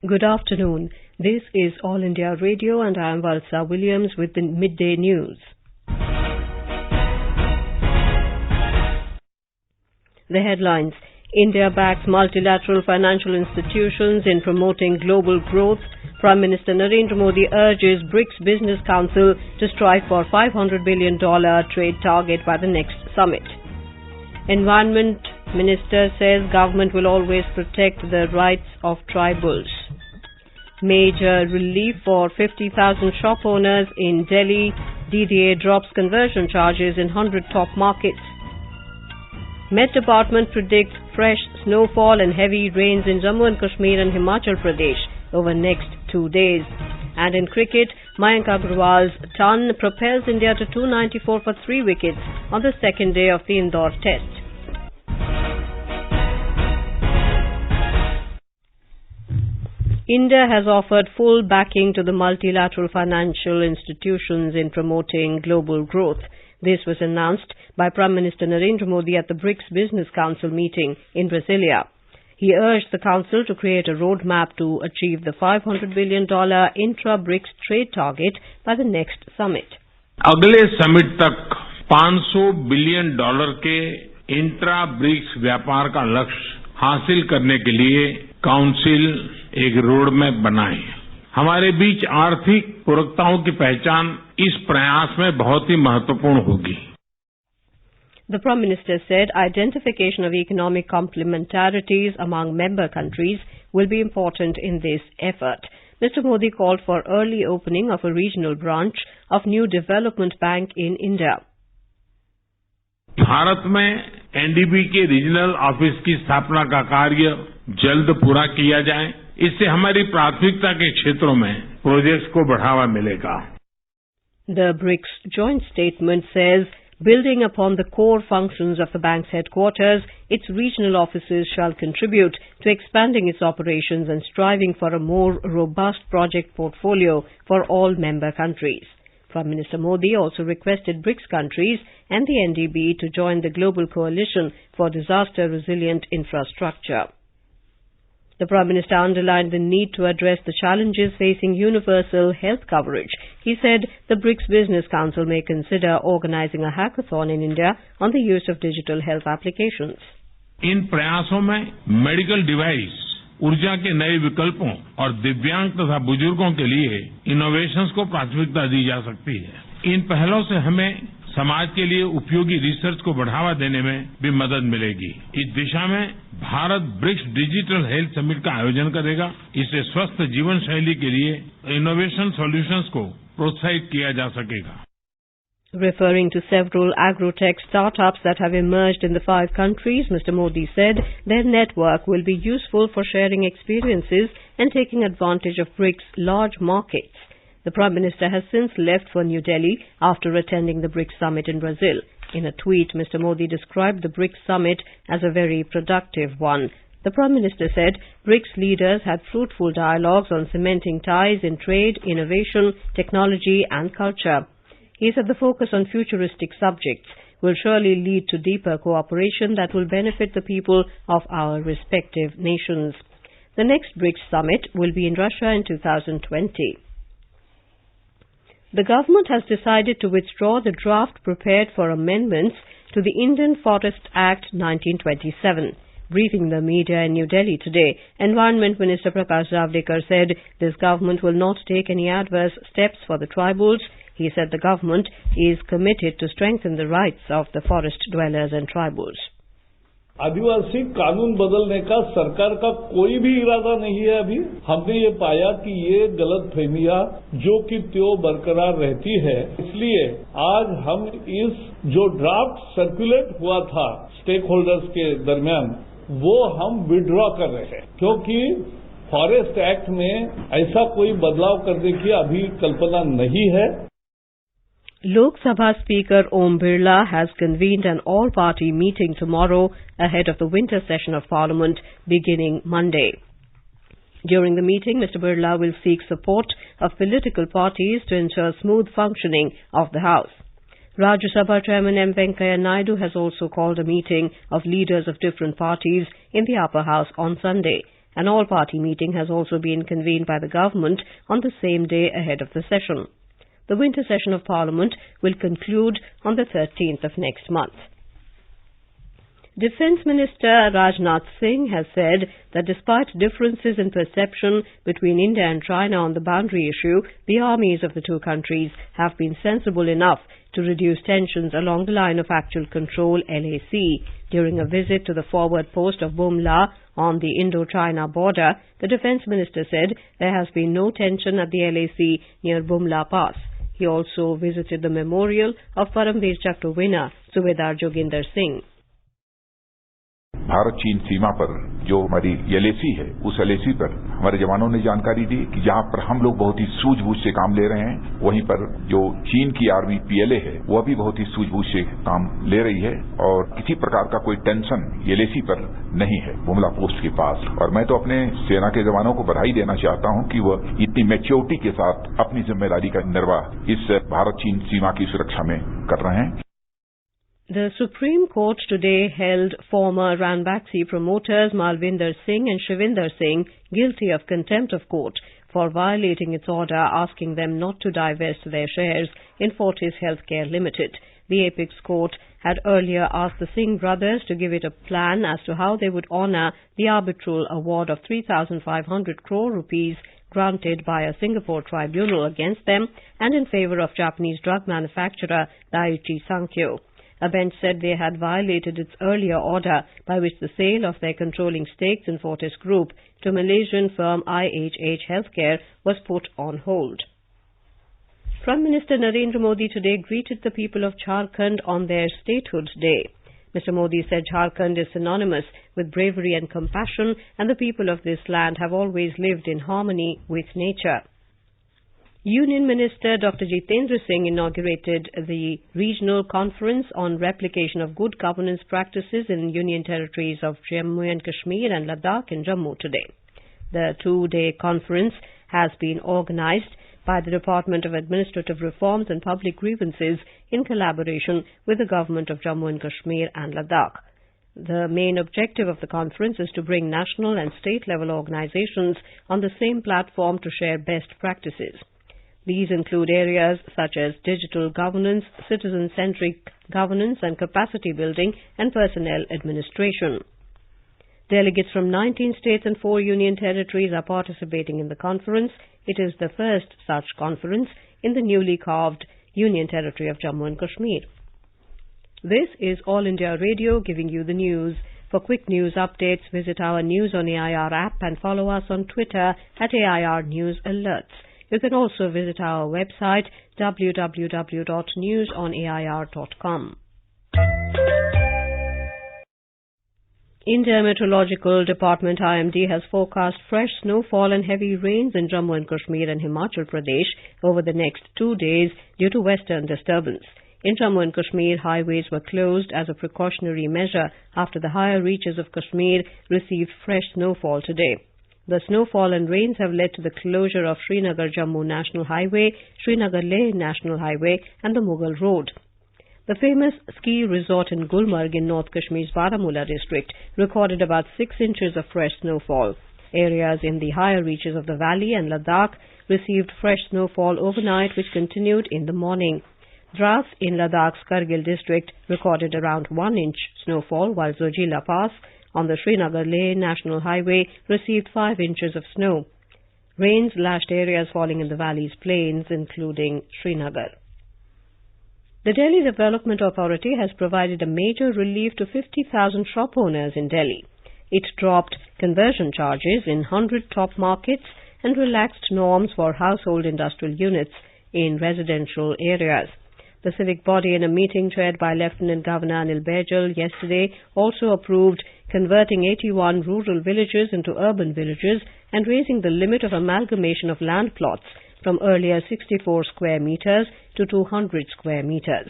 Good afternoon. This is All India Radio and I am Valsa Williams with the midday news. The headlines. India backs multilateral financial institutions in promoting global growth. Prime Minister Narendra Modi urges BRICS Business Council to strive for $500 billion trade target by the next summit. Environment Minister says government will always protect the rights of tribals. Major relief for 50,000 shop owners in Delhi. DDA drops conversion charges in 100 top markets. Met Department predicts fresh snowfall and heavy rains in Jammu and Kashmir and Himachal Pradesh over next 2 days. And in cricket, Mayank Agarwal's ton propels India to 294 for 3 wickets on the second day of the Indore test. India has offered full backing to the multilateral financial institutions in promoting global growth. This was announced by Prime Minister Narendra Modi at the BRICS Business Council meeting in Brasilia. He urged the Council to create a roadmap to achieve the $500 billion intra-BRICS trade target by the next summit. अगले summit तक $500 billion के intra BRICS व्यापार का लक्ष्य हासिल करने के लिए काउंसिल एक रोड मैप बनाए. हमारे बीच आर्थिक पूरकताओं की पहचान इस प्रयास में बहुत ही महत्वपूर्ण होगी. The Prime Minister said identification of economic complementarities among member countries will be important in this effort. Mr. Modi called for early opening of a regional branch of New Development Bank in India. Bharat में NDB के regional office की स्थापना का कार्य जल्द पूरा किया जाए. इससे हमारी प्राथमिकता के क्षेत्रों में प्रोजेक्ट्स को बढ़ावा मिलेगा. The BRICS joint statement says, building upon the core functions of the bank's headquarters, its regional offices shall contribute to expanding its operations and striving for a more robust project portfolio for all member countries. Prime Minister Modi also requested BRICS countries and the NDB to join the Global Coalition for Disaster-Resilient Infrastructure. The Prime Minister underlined the need to address the challenges facing universal health coverage. He said the BRICS Business Council may consider organizing a hackathon in India on the use of digital health applications. इन प्रयासों में medical device, ऊर्जा के नए विकल्पों और दिव्यांग तथा बुजुर्गों के लिए इनोवेशंस को प्राथमिकता दी जा सकती है. इन पहलों से हमें समाज के लिए उपयोगी रिसर्च को बढ़ावा देने में भी मदद मिलेगी. इस दिशा में Bharat BRICS digital health summit का आयोजन करेगा. इससे स्वस्थ जीवन शैली के लिए इनोवेशन सॉल्यूशंस को प्रोत्साहित किया जा सकेगा. Referring to several agrotech startups that have emerged in the 5 countries, Mr. Modi said their network will be useful for sharing experiences and taking advantage of BRICS' large markets. The Prime Minister has since left for New Delhi after attending the BRICS summit in Brazil. In a tweet, Mr. Modi described the BRICS summit as a very productive one. The Prime Minister said BRICS leaders had fruitful dialogues on cementing ties in trade, innovation, technology and culture. He said the focus on futuristic subjects will surely lead to deeper cooperation that will benefit the people of our respective nations. The next BRICS summit will be in Russia in 2020. The government has decided to withdraw the draft prepared for amendments to the Indian Forest Act 1927. Briefing the media in New Delhi today, Environment Minister Prakash Javadekar said this government will not take any adverse steps for the tribals. He said the government is committed to strengthen the rights of the forest dwellers and tribals. आदिवासी कानून बदलने का सरकार का कोई भी इरादा नहीं है. अभी हमने ये पाया कि ये गलतफहमियां जो कि त्यों बरकरार रहती है. इसलिए आज हम इस जो ड्राफ्ट सर्कुलेट हुआ था स्टेक होल्डर्स के दरमियान वो हम विड्रॉ कर रहे हैं, क्योंकि फॉरेस्ट एक्ट में ऐसा कोई बदलाव करने की अभी कल्पना नहीं है. Lok Sabha Speaker Om Birla has convened an all-party meeting tomorrow ahead of the winter session of Parliament beginning Monday. During the meeting, Mr. Birla will seek support of political parties to ensure smooth functioning of the House. Rajya Sabha Chairman M. Venkaiah Naidu has also called a meeting of leaders of different parties in the upper house on Sunday. An all-party meeting has also been convened by the government on the same day ahead of the session. The winter session of Parliament will conclude on the 13th of next month. Defence Minister Rajnath Singh has said that despite differences in perception between India and China on the boundary issue, the armies of the two countries have been sensible enough to reduce tensions along the line of actual control (LAC). During a visit to the forward post of Bumla on the Indo-China border, the Defence Minister said there has been no tension at the LAC near Bumla Pass. He also visited the memorial of Paramveer Chakra winner Subedar Joginder Singh. Bharat चीन सीमा पर जो हमारी LAC है, उस LAC पर हमारे जवानों ने जानकारी दी कि जहां पर हम लोग बहुत ही सूझबूझ से काम ले रहे हैं, वहीं पर जो चीन की आर्मी पीएलए है, वह भी बहुत ही सूझबूझ से काम ले रही है और किसी प्रकार का कोई टेंशन एलएसी पर नहीं है बुमला पोस्ट के पास। और मैं तो अपने सेना के जवानों को बधाई देना चाहता हूं कि वह इतनी मैच्योरिटी के साथ अपनी जिम्मेदारी का निर्वाह इस भारत चीन सीमा की सुरक्षा में कर रहे हैं। The Supreme Court today held former Ranbaxy promoters Malvinder Singh and Shivinder Singh guilty of contempt of court for violating its order asking them not to divest their shares in Fortis Healthcare Limited. The Apex Court had earlier asked the Singh brothers to give it a plan as to how they would honour the arbitral award of 3,500 crore rupees granted by a Singapore tribunal against them and in favour of Japanese drug manufacturer Daiichi Sankyo. A bench said they had violated its earlier order by which the sale of their controlling stakes in Fortis Group to Malaysian firm IHH Healthcare was put on hold. Prime Minister Narendra Modi today greeted the people of Jharkhand on their Statehood Day. Mr. Modi said Jharkhand is synonymous with bravery and compassion, and the people of this land have always lived in harmony with nature. Union Minister Dr. Jitendra Singh inaugurated the Regional Conference on Replication of Good Governance Practices in Union Territories of Jammu and Kashmir and Ladakh in Jammu today. The two-day conference has been organized by the Department of Administrative Reforms and Public Grievances in collaboration with the Government of Jammu and Kashmir and Ladakh. The main objective of the conference is to bring national and state-level organizations on the same platform to share best practices. These include areas such as digital governance, citizen-centric governance and capacity building and personnel administration. Delegates from 19 states and 4 union territories are participating in the conference. It is the first such conference in the newly carved Union Territory of Jammu and Kashmir. This is All India Radio giving you the news. For quick news updates, visit our News on AIR app and follow us on Twitter at AIR News Alerts. You can also visit our website www.newsonair.com. India Meteorological Department IMD has forecast fresh snowfall and heavy rains in Jammu and Kashmir and Himachal Pradesh over the next 2 days due to western disturbance. In Jammu and Kashmir, highways were closed as a precautionary measure after the higher reaches of Kashmir received fresh snowfall today. The snowfall and rains have led to the closure of Srinagar-Jammu National Highway, Srinagar-Leh National Highway and the Mughal Road. The famous ski resort in Gulmarg in North Kashmir's Baramulla district recorded about 6 inches of fresh snowfall. Areas in the higher reaches of the valley and Ladakh received fresh snowfall overnight, which continued in the morning. Dras in Ladakh's Kargil district recorded around 1 inch snowfall, while Zojila Pass on the Srinagar-Leh National Highway received 5 inches of snow. Rains lashed areas falling in the valley's plains, including Srinagar. The Delhi Development Authority has provided a major relief to 50,000 shop owners in Delhi. It dropped conversion charges in 100 top markets and relaxed norms for household industrial units in residential areas. The civic body, in a meeting chaired by Lieutenant Governor Anil Baijal yesterday, also approved converting 81 rural villages into urban villages and raising the limit of amalgamation of land plots from earlier 64 square meters to 200 square meters.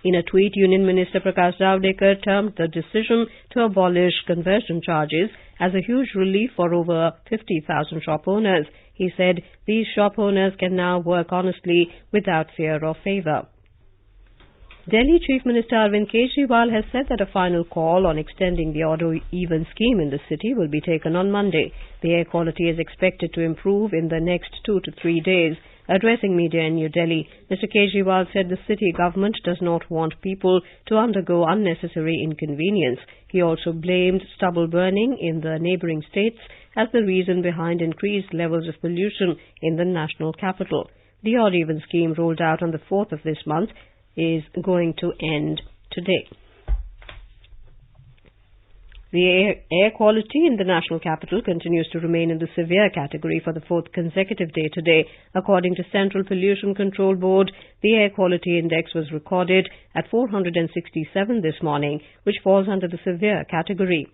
In a tweet, Union Minister Prakash Javadekar termed the decision to abolish conversion charges as a huge relief for over 50,000 shop owners. He said these shop owners can now work honestly without fear or favour. Delhi Chief Minister Arvind Kejriwal has said that a final call on extending the odd-even scheme in the city will be taken on Monday. The air quality is expected to improve in the next 2 to 3 days. Addressing media in New Delhi, Mr. Kejriwal said the city government does not want people to undergo unnecessary inconvenience. He also blamed stubble burning in the neighbouring states as the reason behind increased levels of pollution in the national capital. The odd-even scheme rolled out on the 4th of this month is going to end today. The air quality in the national capital continues to remain in the severe category for the 4th consecutive day today. According to Central Pollution Control Board, the air quality index was recorded at 467 this morning, which falls under the severe category.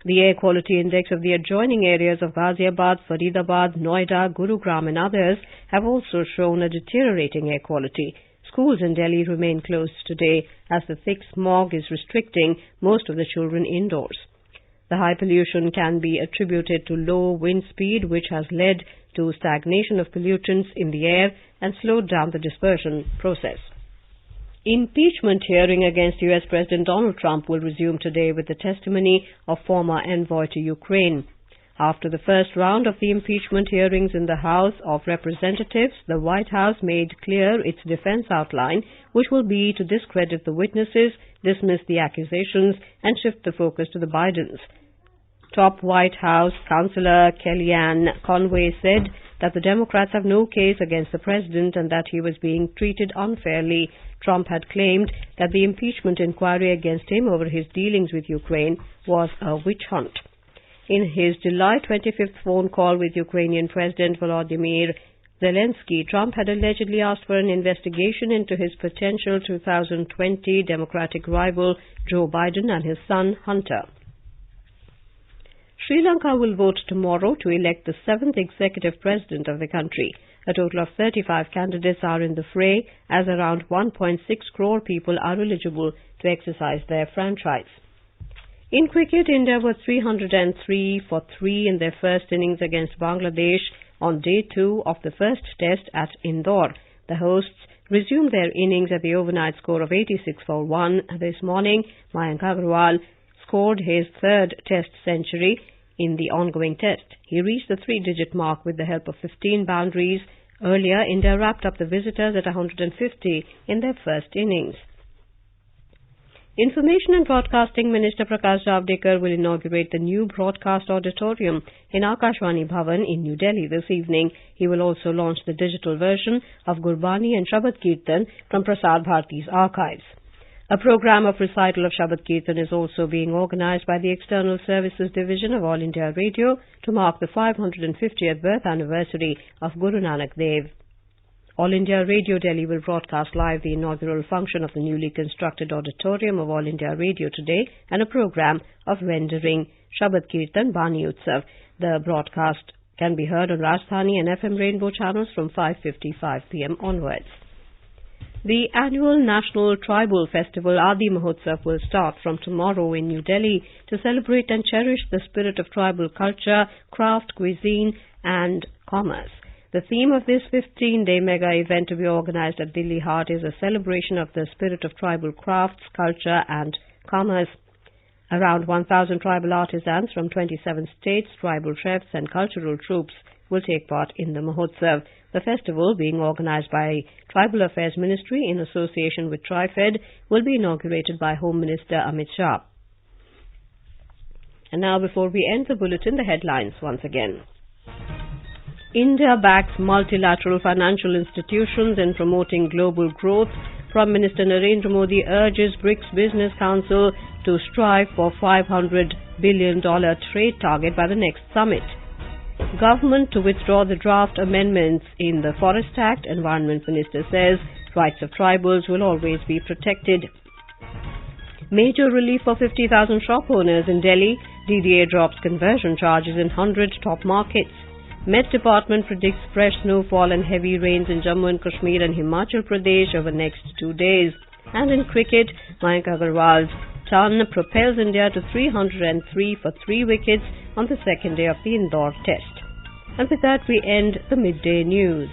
The air quality index of the adjoining areas of Ghaziabad, Faridabad, Noida, Gurugram and others have also shown a deteriorating air quality. Schools in Delhi remain closed today as the thick smog is restricting most of the children indoors. The high pollution can be attributed to low wind speed, which has led to stagnation of pollutants in the air and slowed down the dispersion process. Impeachment hearing against U.S. President Donald Trump will resume today with the testimony of former envoy to Ukraine. After the first round of the impeachment hearings in the House of Representatives, the White House made clear its defense outline, which will be to discredit the witnesses, dismiss the accusations, and shift the focus to the Bidens. Top White House Counselor Kellyanne Conway said that the Democrats have no case against the president and that he was being treated unfairly. Trump had claimed that the impeachment inquiry against him over his dealings with Ukraine was a witch hunt. In his July 25th phone call with Ukrainian President Volodymyr Zelensky, Trump had allegedly asked for an investigation into his potential 2020 Democratic rival Joe Biden and his son Hunter. Sri Lanka will vote tomorrow to elect the 7th executive president of the country. A total of 35 candidates are in the fray, as around 1.6 crore people are eligible to exercise their franchise. In cricket, India were 303 for 3 in their first innings against Bangladesh on day 2 of the first test at Indore. The hosts resumed their innings at the overnight score of 86 for 1 this morning. Mayank Agarwal scored his third test century in the ongoing test. He reached the 3-digit mark with the help of 15 boundaries. Earlier, India wrapped up the visitors at 150 in their first innings. Information and Broadcasting Minister Prakash Javadekar will inaugurate the new broadcast auditorium in Akashvani Bhavan in New Delhi this evening. He will also launch the digital version of Gurbani and Shabad Kirtan from Prasar Bharati's archives. A program of recital of Shabad Kirtan is also being organized by the External Services Division of All India Radio to mark the 550th birth anniversary of Guru Nanak Dev. All India Radio Delhi will broadcast live the inaugural function of the newly constructed auditorium of All India Radio today and a program of rendering Shabad Kirtan Bani Utsav. The broadcast can be heard on Rajdhani and FM Rainbow channels from 5:55 p.m. onwards. The annual National Tribal Festival Adi Mahotsav will start from tomorrow in New Delhi to celebrate and cherish the spirit of tribal culture, craft, cuisine and commerce. The theme of this 15-day mega event to be organized at Delhi Heart is a celebration of the spirit of tribal crafts, culture and commerce. Around 1,000 tribal artisans from 27 states, tribal chefs and cultural troops will take part in the Mahotsav. The festival, being organized by Tribal Affairs Ministry in association with TriFed, will be inaugurated by Home Minister Amit Shah. And now, before we end the bulletin, the headlines once again. India backs multilateral financial institutions in promoting global growth. Prime Minister Narendra Modi urges BRICS Business Council to strive for $500 billion trade target by the next summit. Government to withdraw the draft amendments in the Forest Act. Environment Minister says rights of tribals will always be protected. Major relief for 50,000 shop owners in Delhi. DDA drops conversion charges in 100 top markets. Met Department predicts fresh snowfall and heavy rains in Jammu and Kashmir and Himachal Pradesh over the next 2 days. And in cricket, Mayank Agarwal's ton propels India to 303 for 3 wickets on the second day of the Indore test. And with that, we end the midday news.